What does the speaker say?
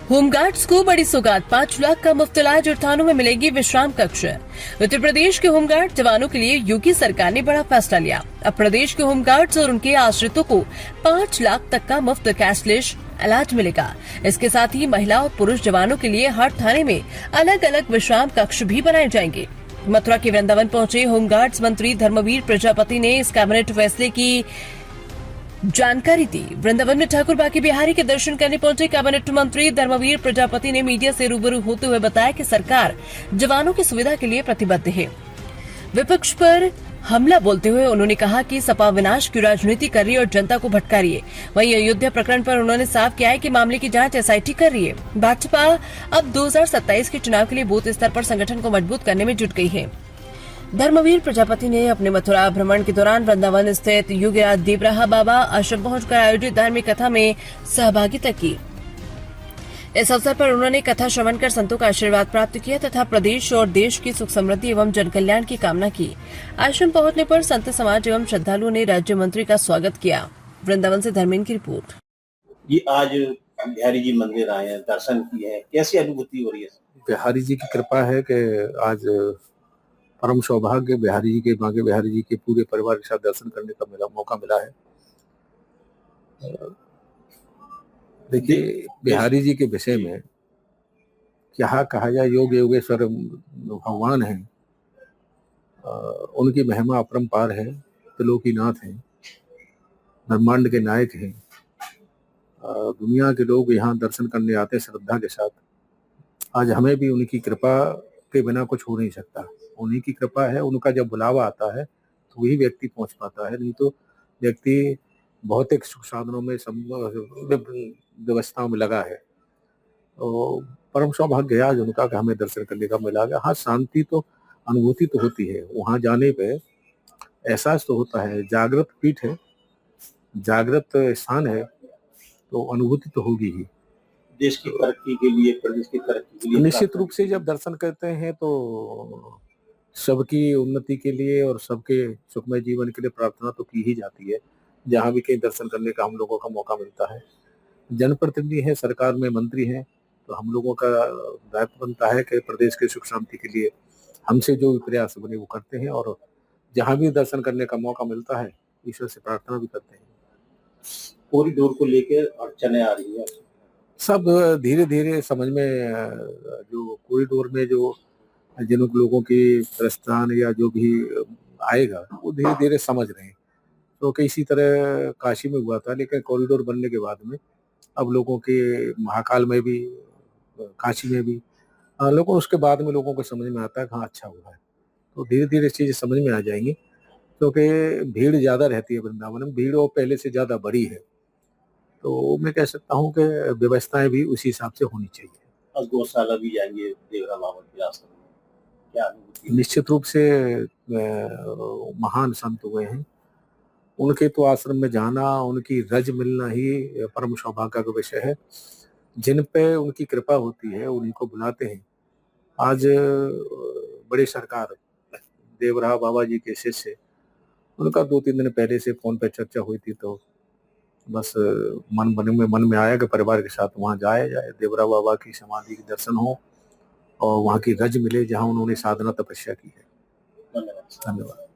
Home guards को बड़ी सौगात, 5 लाख का मुफ्त इलाज और थानों में मिलेगी विश्राम कक्ष। उत्तर प्रदेश के होमगार्ड जवानों के लिए योगी सरकार ने बड़ा फैसला लिया। अब प्रदेश के होमगार्ड्स और उनके आश्रितों को 5 लाख तक का मुफ्त कैशलेस इलाज मिलेगा। इसके साथ ही महिला और पुरुष जवानों के लिए हर थाने में अलग अलग विश्राम कक्ष भी बनाए जाएंगे। मथुरा के वृंदावन पहुंचे होमगार्ड्स मंत्री धर्मवीर प्रजापति ने इस कैबिनेट फैसले की जानकारी दी। वृंदावन में ठाकुर बाकी बिहारी के दर्शन करने पहुंचे कैबिनेट मंत्री धर्मवीर प्रजापति ने मीडिया से रूबरू होते हुए बताया कि सरकार जवानों की सुविधा के लिए प्रतिबद्ध है। विपक्ष पर हमला बोलते हुए उन्होंने कहा कि सपा विनाश की राजनीति कर रही है और जनता को भटका रही है। वहीं अयोध्या प्रकरण पर उन्होंने साफ किया है कि मामले की जांच एसआईटी कर रही है। भाजपा अब 2027 के चुनाव के लिए बूथ स्तर पर संगठन को मजबूत करने में जुट गई है। धर्मवीर प्रजापति ने अपने मथुरा भ्रमण के दौरान वृंदावन स्थित योगीराज देवराहा बाबा आश्रम पहुंचकर आयोजित धार्मिक कथा में सहभागिता की। इस अवसर पर उन्होंने कथा श्रवण कर संतों का आशीर्वाद प्राप्त किया तथा प्रदेश और देश की सुख समृद्धि एवं जन कल्याण की कामना की। आश्रम पहुंचने पर संत समाज एवं श्रद्धालुओं ने राज्य मंत्री का स्वागत किया। वृंदावन से धर्मेंद्र की रिपोर्ट। ये आज बिहारी जी मंदिर आए हैं, दर्शन किए हैं, कैसी अनुभूति हो रही है? बिहारी जी की कृपा है कि आज परम सौभाग्य बिहारी जी के बांके बिहारी जी के पूरे परिवार के साथ दर्शन करने का मौका मिला है। देखिए, बिहारी जी के विषय में क्या कहा जाए, योग योगेश्वर भगवान हैं, उनकी महिमा अपरंपार है, त्रिलोकीनाथ हैं, ब्रह्मांड के नायक हैं। दुनिया के लोग यहाँ दर्शन करने आते हैं श्रद्धा के साथ। आज हमें भी उनकी कृपा के बिना कुछ हो नहीं सकता। उन्हीं की कृपा है, उनका जब बुलावा आता है तो वही व्यक्ति पहुंच पाता है, नहीं तो व्यक्ति भौतिक सुख साधनों में व्यवस्थाओं में लगा है। तो परम सौभाग्य है आज उनका कि हमें दर्शन करने का मिला गया। हाँ, शांति तो अनुभूति तो होती है, वहां जाने पे एहसास तो होता है। जागृत पीठ है, जागृत स्थान है, तो अनुभूति तो होगी ही। देश की तरक्की के लिए, प्रदेश की तरक्की के लिए निश्चित रूप से जब दर्शन करते हैं तो सबकी उन्नति के लिए और सबके सुखमय जीवन के लिए प्रार्थना तो की ही जाती है। जहाँ भी कहीं दर्शन करने का हम लोगों का मौका मिलता है, जनप्रतिनिधि है, सरकार में मंत्री हैं, तो हम लोगों का दायित्व बनता है कि प्रदेश के सुख शांति के लिए हमसे जो भी प्रयास बने वो करते हैं, और जहाँ भी दर्शन करने का मौका मिलता है ईश्वर से प्रार्थना भी करते हैं। कॉरिडोर को लेकर अड़चनें आ रही है, सब धीरे धीरे समझ में, जो कॉरिडोर में जो जिन लोगों की प्रस्थान या जो भी आएगा वो धीरे धीरे समझ रहे हैं। तो इसी तरह काशी में हुआ था, लेकिन कॉरिडोर बनने के बाद में अब लोगों के महाकाल में भी, काशी में भी लोगों, उसके बाद में लोगों को समझ में आता है कि हाँ अच्छा हुआ है। तो धीरे धीरे चीजें समझ में आ जाएंगी, क्योंकि भीड़ ज्यादा रहती है वृंदावन में, भीड़ वो पहले से ज्यादा बड़ी है। तो मैं कह सकता हूँ कि व्यवस्थाएं भी उसी हिसाब से होनी चाहिए। अब गौशाला भी जाएंगे देवरा बाबा के आश्रम में, क्या अनुभूति? निश्चित रूप से महान संत हुए हैं, उनके तो आश्रम में जाना, उनकी रज मिलना ही परम सौभाग्य का विषय है। जिन पे उनकी कृपा होती है उन्हीं को बुलाते हैं। आज बड़े सरकार देवराहा बाबा जी के शिष्य, उनका 2-3 दिन पहले से फोन पे चर्चा हुई थी, तो बस मन में आया कि परिवार के साथ वहां जाया जाए, देवराहा बाबा की समाधि के दर्शन हो और वहां की रज मिले जहां उन्होंने साधना तपस्या की है। धन्यवाद। धन्यवाद।